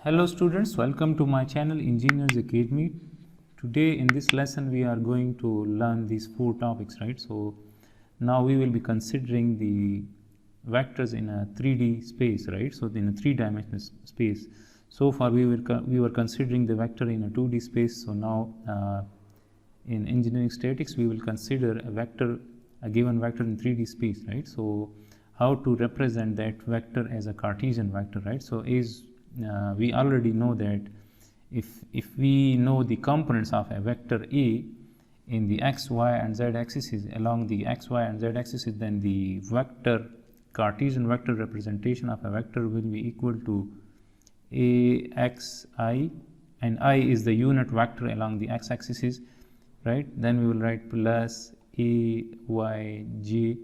Hello students, welcome to my channel Engineers Academy. Today in this lesson we are going to learn these four topics, right? So now we will be considering the vectors in a 3D space, right? So in a three-dimensional space. So far we were considering the vector in a 2D space. So now in engineering statics we will consider a given vector in 3D space, right? So how to represent that vector as a Cartesian vector, right? So we already know that if we know the components of a vector A in the x, y and z axes along the x, y and z axes, then the Cartesian vector representation of a vector will be equal to axi, and I is the unit vector along the x-axis, right? Then we will write plus ayj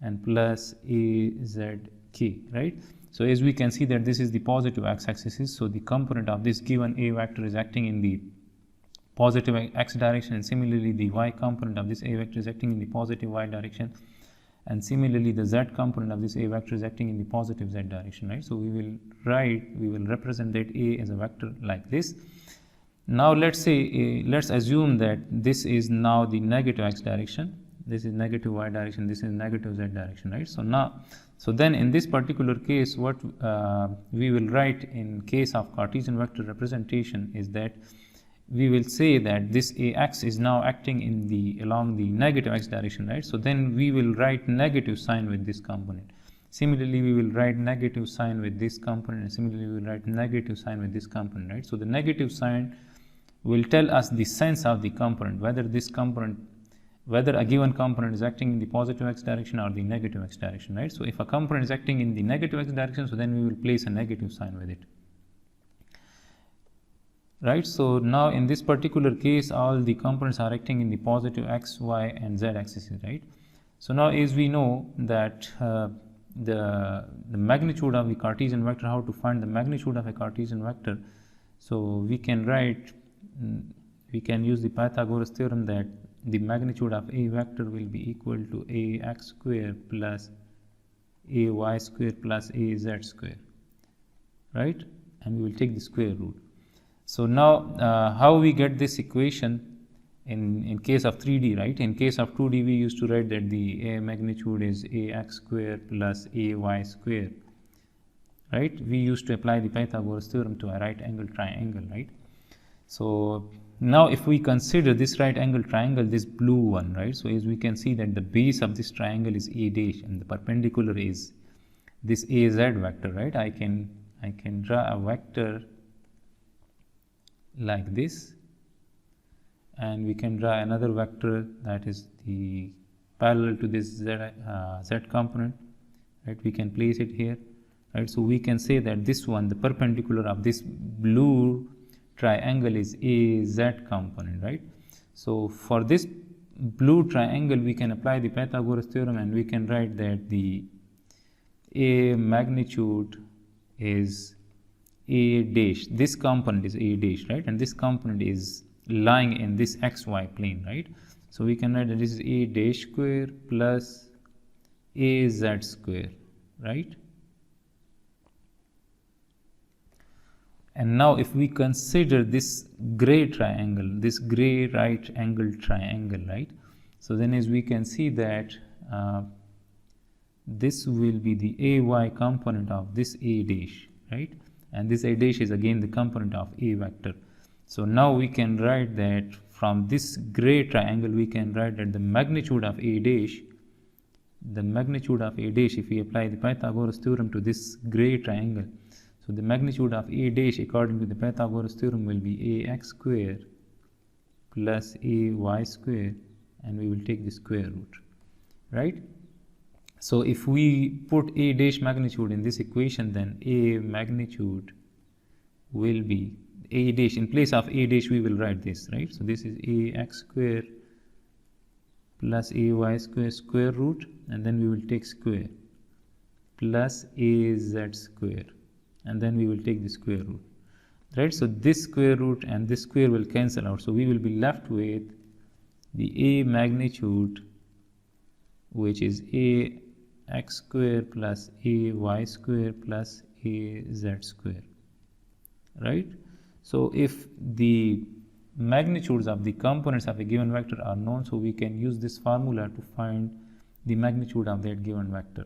and plus azk, right? So as we can see that this is the positive x-axis, so the component of this given A vector is acting in the positive x direction, and similarly the y component of this A vector is acting in the positive y direction, and similarly the z component of this A vector is acting in the positive z direction, right? So we will represent that A as a vector like this. Now let's assume that this is now the negative x direction, this is negative y direction, this is negative z direction, right? So then in this particular case, what we will write in case of Cartesian vector representation is that we will say that this ax is now acting along the negative x direction, right? So then we will write negative sign with this component. Similarly, we will write negative sign with this component, and similarly we will write negative sign with this component, right? So the negative sign will tell us the sense of the component, whether a given component is acting in the positive x direction or the negative x direction, right? So if a component is acting in the negative x direction, so then we will place a negative sign with it, right? So now in this particular case, all the components are acting in the positive x, y and z axes, right? So now as we know that the magnitude of the Cartesian vector, how to find the magnitude of a Cartesian vector, so we can use the Pythagoras theorem that the magnitude of a vector will be equal to ax square plus ay square plus az square, right? And we will take the square root. So now how we get this equation in case of 3D, right? In case of 2D we used to write that the a magnitude is ax square plus ay square, right? We used to apply the Pythagoras theorem to a right angle triangle, right? So now if we consider this right angle triangle, this blue one, right? So as we can see that the base of this triangle is a dash and the perpendicular is this az vector, right? I can draw a vector like this, and we can draw another vector that is the parallel to this z component, right? We can place it here, right? So we can say that this one, the perpendicular of this blue triangle is az component, right? So for this blue triangle we can apply the Pythagoras theorem, and we can write that the a magnitude is a dash, this component is a dash, right? And this component is lying in this xy plane, right? So we can write that this is a dash square plus az square, right? And now if we consider this gray triangle, this gray right angle triangle, right? So then as we can see that this will be the ay component of this a dash, right? And this a dash is again the component of a vector. So now we can write that from this gray triangle we can write that the magnitude of a dash, if we apply the Pythagoras theorem to this gray triangle, so the magnitude of a dash according to the Pythagoras theorem will be ax square plus ay square, and we will take the square root, right? So if we put a dash magnitude in this equation, then a magnitude will be a dash, in place of a dash we will write this, right? So this is ax square plus ay square square root, and then we will take square plus az square, and then we will take the square root, right? So this square root and this square will cancel out, so we will be left with the a magnitude, which is ax square plus ay square plus az square, right? So if the magnitudes of the components of a given vector are known, so we can use this formula to find the magnitude of that given vector.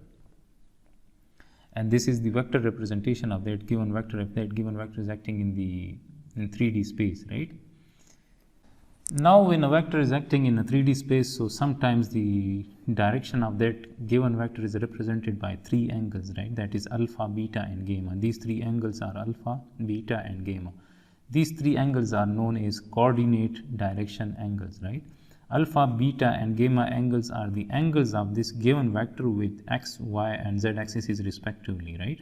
And this is the vector representation of that given vector if that given vector is acting in 3D space, right? Now when a vector is acting in a 3D space, so sometimes the direction of that given vector is represented by three angles, right? That is alpha, beta and gamma. These three angles are alpha, beta and gamma. These three angles are known as coordinate direction angles, right? Alpha, beta and gamma angles are the angles of this given vector with x, y and z axes respectively, right?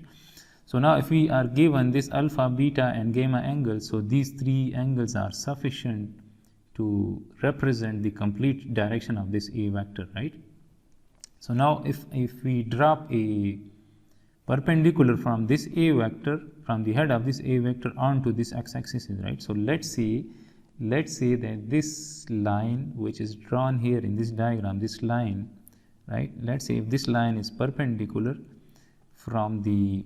So now if we are given this alpha, beta and gamma angles, so these three angles are sufficient to represent the complete direction of this A vector, right? So now if we drop a perpendicular from this A vector, from the head of this A vector onto this x-axis, right? So let's say that this line which is drawn here in this diagram, this line, right? Let's say if this line is perpendicular from the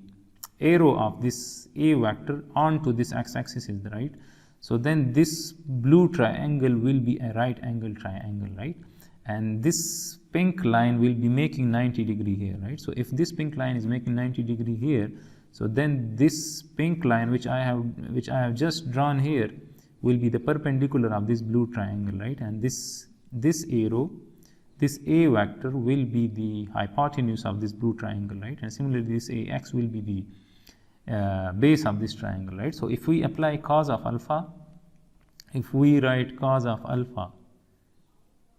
arrow of this A vector onto this x-axis, right? So then this blue triangle will be a right angle triangle, right? And this pink line will be making 90 degree here, right? So if this pink line is making 90 degree here, so then this pink line which I have just drawn here will be the perpendicular of this blue triangle, right? And this arrow, this A vector will be the hypotenuse of this blue triangle, right? And similarly this AX will be the base of this triangle, right? So if we apply cos of alpha, if we write cos of alpha,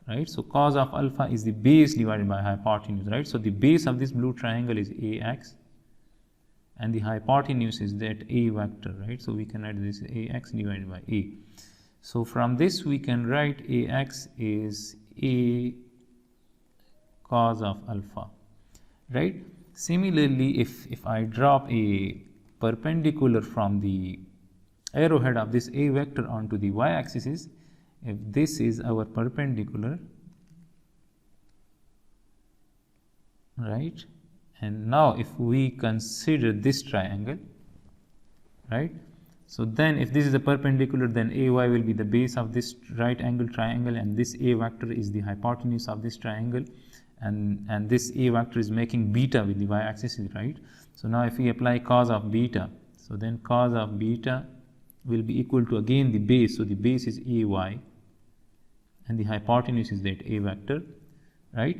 right? So cos of alpha is the base divided by hypotenuse, right? So the base of this blue triangle is AX and the hypotenuse is that A vector, right? So we can write this AX divided by A. So from this we can write AX is A cos of alpha, right? Similarly, if I drop a perpendicular from the arrowhead of this A vector onto the y-axis, if this is our perpendicular, right? And now if we consider this triangle, right? So then if this is a perpendicular, then AY will be the base of this right angle triangle and this A vector is the hypotenuse of this triangle, and this A vector is making beta with the y-axis, right? So now if we apply cos of beta, so then cos of beta will be equal to again the base, so the base is AY and the hypotenuse is that A vector, right?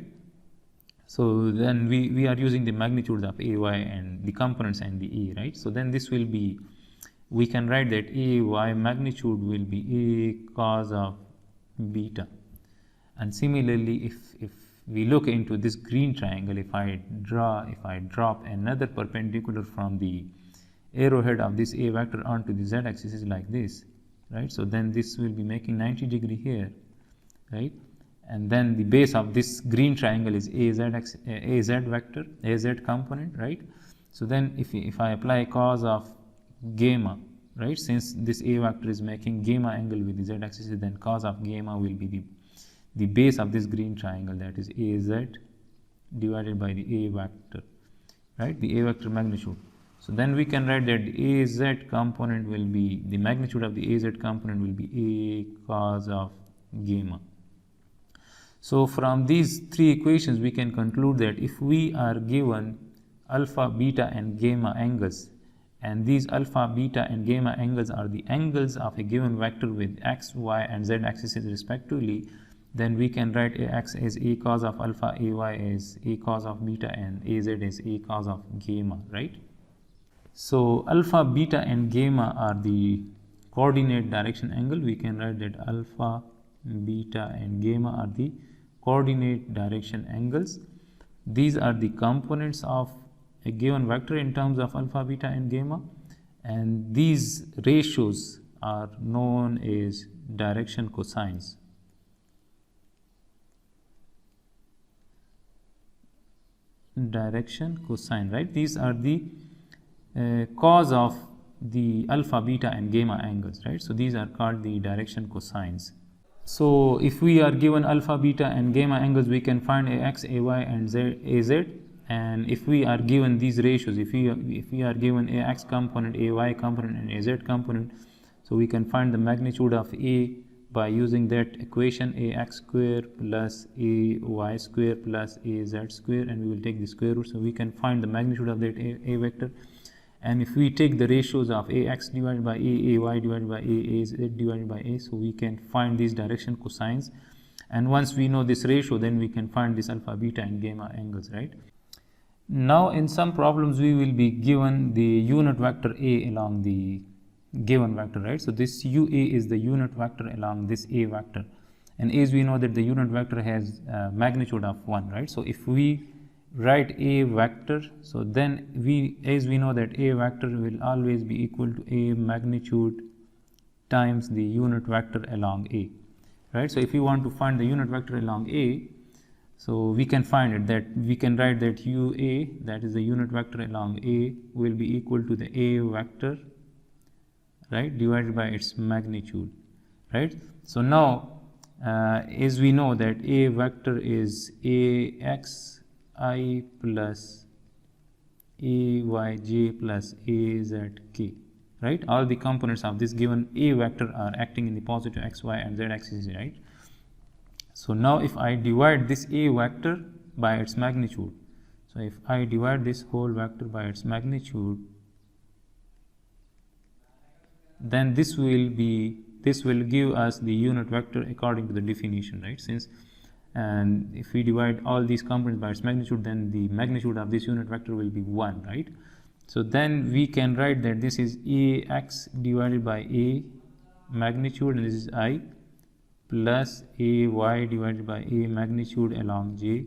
So then we are using the magnitudes of AY and the components and the A, right? So then this will be, we can write that AY magnitude will be A cos of beta. And similarly, if we look into this green triangle, if I drop another perpendicular from the arrowhead of this A vector onto the z-axis like this, right? So then this will be making 90 degree here, right? And then the base of this green triangle is AZ vector, AZ component, right? So then if I apply cos of gamma, right? Since this A vector is making gamma angle with the z-axis, then cos of gamma will be the base of this green triangle, that is AZ divided by the A vector, right? The A vector magnitude. So then we can write that the AZ component will be, the magnitude of the AZ component will be A cos of gamma. So from these three equations we can conclude that if we are given alpha, beta and gamma angles, and these alpha, beta and gamma angles are the angles of a given vector with x, y and z axes respectively, then we can write AX as A cos of alpha, AY as A cos of beta and AZ as A cos of gamma, right? So alpha, beta and gamma are the coordinate direction angle. We can write that alpha, beta and gamma are the coordinate direction angles. These are the components of a given vector in terms of alpha, beta and gamma, and these ratios are known as direction cosines. Direction cosine, right? These are the cos of the alpha, beta and gamma angles, right? So these are called the direction cosines. So if we are given alpha, beta and gamma angles, we can find AX, AY and AZ, And if we are given these ratios, if we are given a x component, a y component, and a z component, so we can find the magnitude of a by using that equation, ax square plus a y square plus a z square, and we will take the square root, so we can find the magnitude of that a vector. And if we take the ratios of ax divided by a, ay divided by a, az divided by a, so we can find these direction cosines. And once we know this ratio, then we can find this alpha, beta, and gamma angles, right? Now in some problems we will be given the unit vector a along the given vector, right? So this ua is the unit vector along this a vector, and as we know that the unit vector has magnitude of 1, right? So if we write a vector, so then as we know that a vector will always be equal to a magnitude times the unit vector along a, right? So if you want to find the unit vector along a, so we can find it, that we can write that ua, that is the unit vector along a, will be equal to the a vector, right, divided by its magnitude, right? So now as we know that a vector is ax I plus ayj plus azk, right? All the components of this given a vector are acting in the positive x, y, and z axis, right? So now if I divide this a vector by its magnitude, so if I divide this whole vector by its magnitude, then this will give us the unit vector according to the definition, right? Since and if we divide all these components by its magnitude, then the magnitude of this unit vector will be 1, right? So then we can write that this is ax divided by a magnitude, and this is I, plus ay divided by a magnitude along j,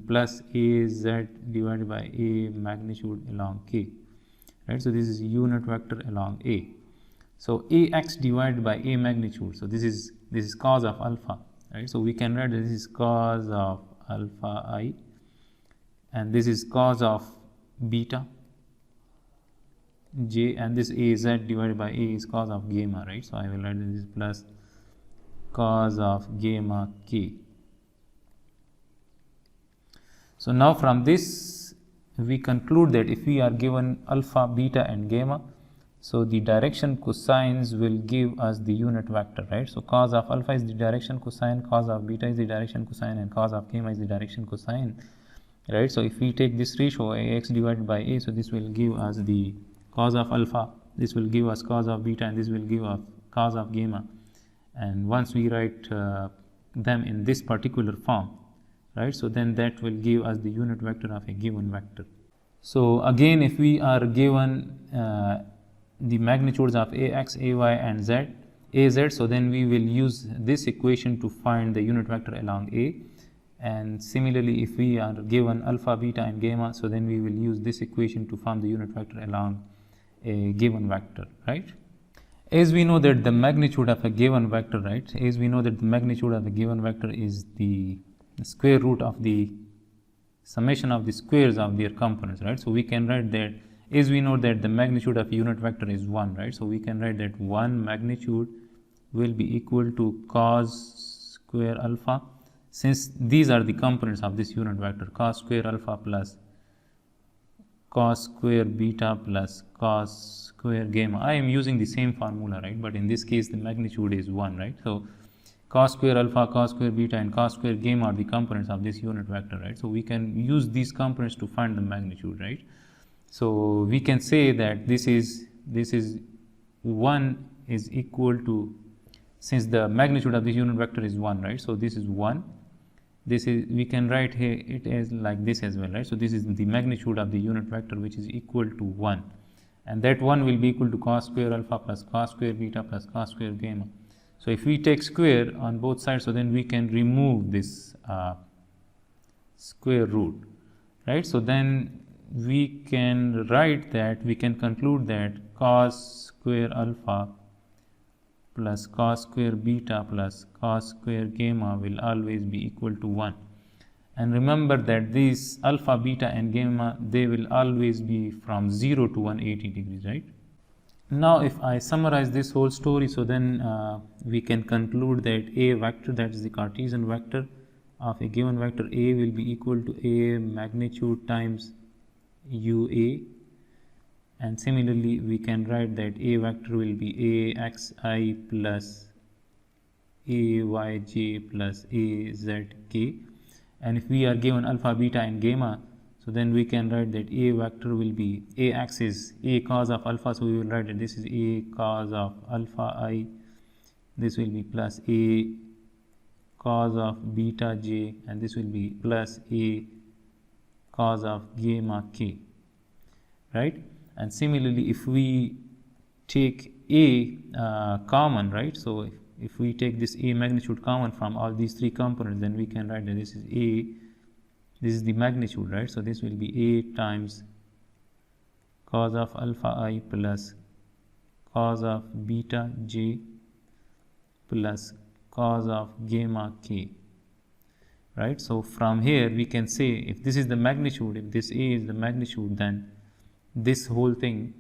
plus az divided by a magnitude along k, right? So this is unit vector along a. So ax divided by a magnitude, so this is cos of alpha, right? So we can write that this is cos of alpha I, and this is cos of beta j, and this az divided by a is cos of gamma, right? So I will write this is plus cos of gamma k. So now from this we conclude that if we are given alpha, beta, and gamma, so the direction cosines will give us the unit vector, right? So cos of alpha is the direction cosine, cos of beta is the direction cosine, and cos of gamma is the direction cosine, right? So if we take this ratio ax divided by a, so this will give us the cos of alpha, this will give us cos of beta, and this will give us cos of gamma. And once we write them in this particular form, right, so then that will give us the unit vector of a given vector. So again, if we are given the magnitudes of ax, ay, and z, az, so then we will use this equation to find the unit vector along a. And similarly, if we are given alpha, beta, and gamma, so then we will use this equation to form the unit vector along a given vector, right? As we know that the magnitude of a given vector, right, as we know that the magnitude of a given vector is the square root of the summation of the squares of their components, right? So we can write that, as we know that the magnitude of a unit vector is 1, right? So we can write that 1 magnitude will be equal to cos square alpha, since these are the components of this unit vector, cos square alpha plus cos square beta plus cos square gamma. I am using the same formula, right? But in this case the magnitude is 1, right? So cos square alpha, cos square beta, and cos square gamma are the components of this unit vector, right? So we can use these components to find the magnitude, right? So we can say that this is 1 is equal to, since the magnitude of this unit vector is 1, right? So this is 1. This is, we can write here it as like this as well, right? So this is the magnitude of the unit vector, which is equal to 1, and that 1 will be equal to cos square alpha plus cos square beta plus cos square gamma. So if we take square on both sides, so then we can remove this square root, right? So then we can write that, we can conclude that cos square alpha plus cos square beta plus cos square gamma will always be equal to 1. And remember that these alpha, beta, and gamma, they will always be from 0 to 180 degrees, right? Now if I summarize this whole story, so then we can conclude that a vector, that is the Cartesian vector of a given vector A will be equal to A magnitude times UA, and similarly we can write that A vector will be AXI plus AYJ plus AZK, and if we are given alpha, beta and gamma, so then we can write that A vector will be AX is A cos of alpha, so we will write that this is A cos of alpha I, this will be plus A cos of beta j, and this will be plus A cos of gamma k, right? And similarly if we take A common, right, so if we take this A magnitude common from all these three components, then we can write that this is A, this is the magnitude, right? So this will be A times cos of alpha I plus cos of beta j plus cos of gamma k, right? So from here we can say if this is the magnitude, if this A is the magnitude, then this whole thing,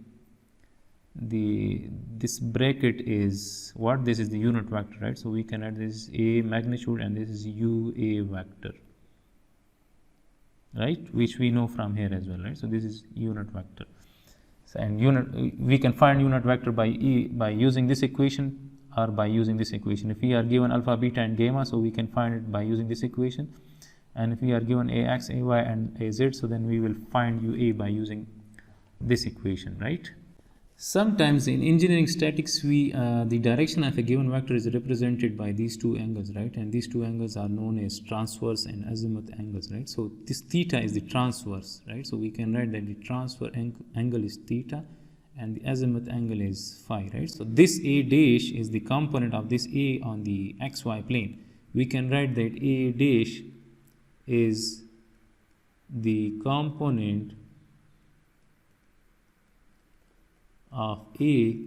this bracket is what? This is the unit vector, right? So we can add this A magnitude and this is UA vector, right, which we know from here as well, right? So this is unit vector. So, and we can find unit vector by using this equation or by using this equation. If we are given alpha, beta and gamma, so we can find it by using this equation, and if we are given AX, AY and AZ, so then we will find UA by using this equation, right? Sometimes in engineering statics, the direction of a given vector is represented by these two angles, right? And these two angles are known as transverse and azimuth angles, right? So this theta is the transverse, right? So we can write that the transverse angle is theta and the azimuth angle is phi, right? So this A dash is the component of this A on the xy plane. We can write that A dash is the component of A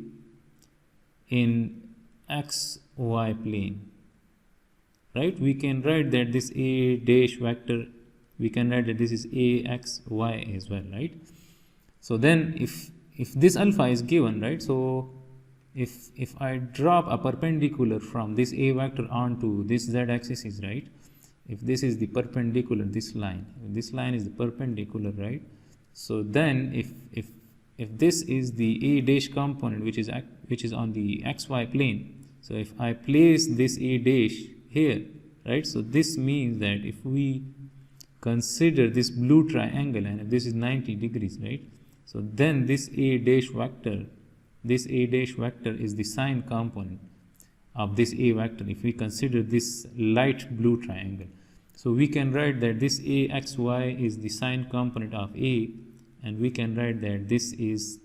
in xy plane, right? We can write that this A dash vector, we can write that this is AXY as well, right? So then if this alpha is given, right, so if I drop a perpendicular from this A vector onto this Z axis, is right, if this is the perpendicular, this line is the perpendicular, right? So then if this is the A dash component which is on the xy plane, so if I place this A dash here, right, so this means that if we consider this blue triangle and if this is 90 degrees, right, so then this A dash vector is the sine component of this A vector if we consider this light blue triangle. So we can write that this AXY is the sine component of A, and we can write that this is,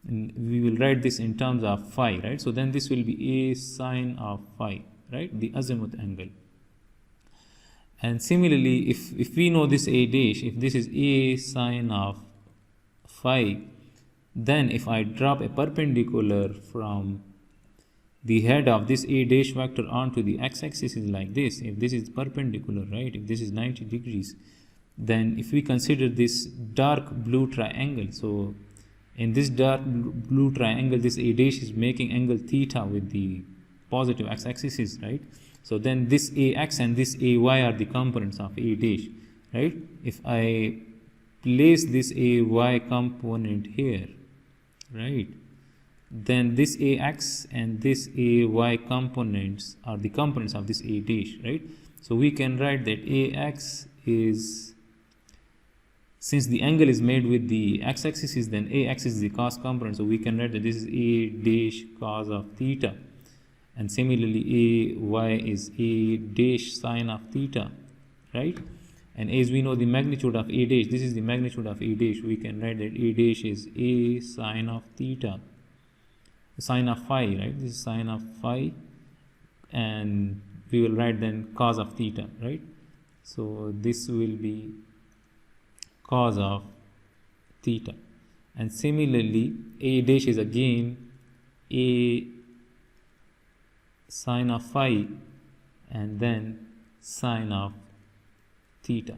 we will write this in terms of phi, right? So then this will be A sine of phi, right, the azimuth angle. And similarly, if we know this A dash, if this is A sine of phi, then if I drop a perpendicular from the head of this A dash vector onto the x-axis is like this, if this is perpendicular, right, if this is 90 degrees, then if we consider this dark blue triangle, so in this dark blue triangle this A dash is making angle theta with the positive x-axis, right? So then this AX and this AY are the components of A dash, right? If I place this AY component here, right, then this AX and this AY components are the components of this A dash, right? So we can write that AX is, since the angle is made with the x-axis, then AX is the cos component, so we can write that this is A dash cos of theta, and similarly AY is A dash sine of theta, right? And as we know the magnitude of A dash, this is the magnitude of A dash, we can write that A dash is A sine of theta, sine of phi, right? This is sine of phi, and we will write then cos of theta, right? So this will be cos of theta. And similarly A dash is again A sine of phi and then sine of theta,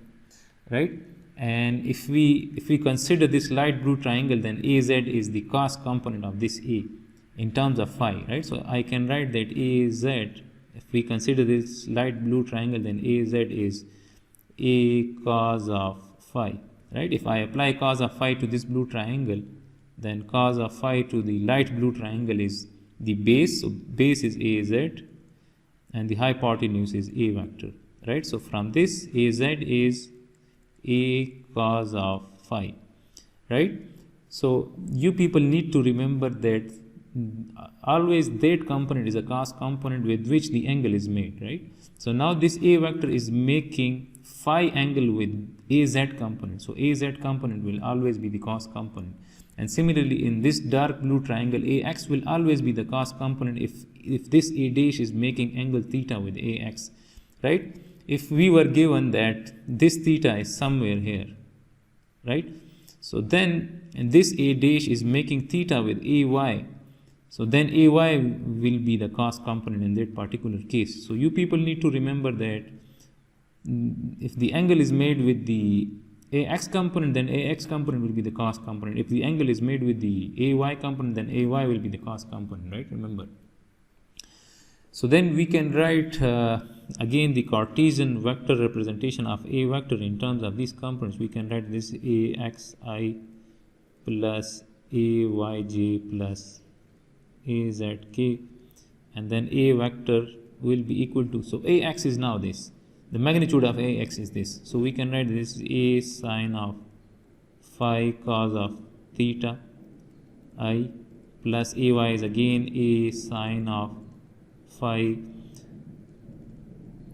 right? And if we consider this light blue triangle, then AZ is the cos component of this A in terms of phi, right? So I can write that AZ, if we consider this light blue triangle, then AZ is A cos of phi, right? If I apply cos of phi to this blue triangle, then cos of phi to the light blue triangle is the base. So base is AZ and the hypotenuse is A vector, right? So from this, AZ is A cos of phi, right? So you people need to remember that always that component is a cos component with which the angle is made, right? So now this A vector is making phi angle with AZ component. So AZ component will always be the cos component. And similarly, in this dark blue triangle, AX will always be the cos component if this A dash is making angle theta with AX, right? If we were given that this theta is somewhere here, right? So then, and this A dash is making theta with AY, so then AY will be the cos component in that particular case. So you people need to remember that if the angle is made with the AX component, then AX component will be the cos component. If the angle is made with the AY component, then AY will be the cos component, right? Remember. So then we can write again the Cartesian vector representation of A vector in terms of these components. We can write this AXI plus AYJ plus AZK, and then A vector will be equal to, so AX is now this, the magnitude of AX is this, so we can write this A sine of phi cos of theta I plus AY is again A sine of phi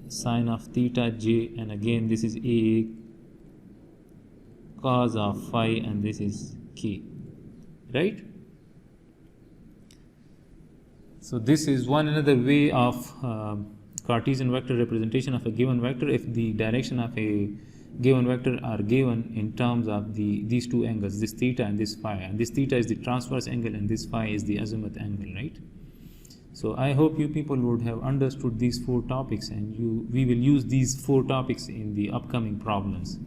sine of theta j, and again this is A cos of phi and this is K, right? So this is one another way of Cartesian vector representation of a given vector if the direction of a given vector are given in terms of these two angles, this theta and this phi, and this theta is the transverse angle and this phi is the azimuth angle, right? So I hope you people would have understood these four topics, and we will use these four topics in the upcoming problems.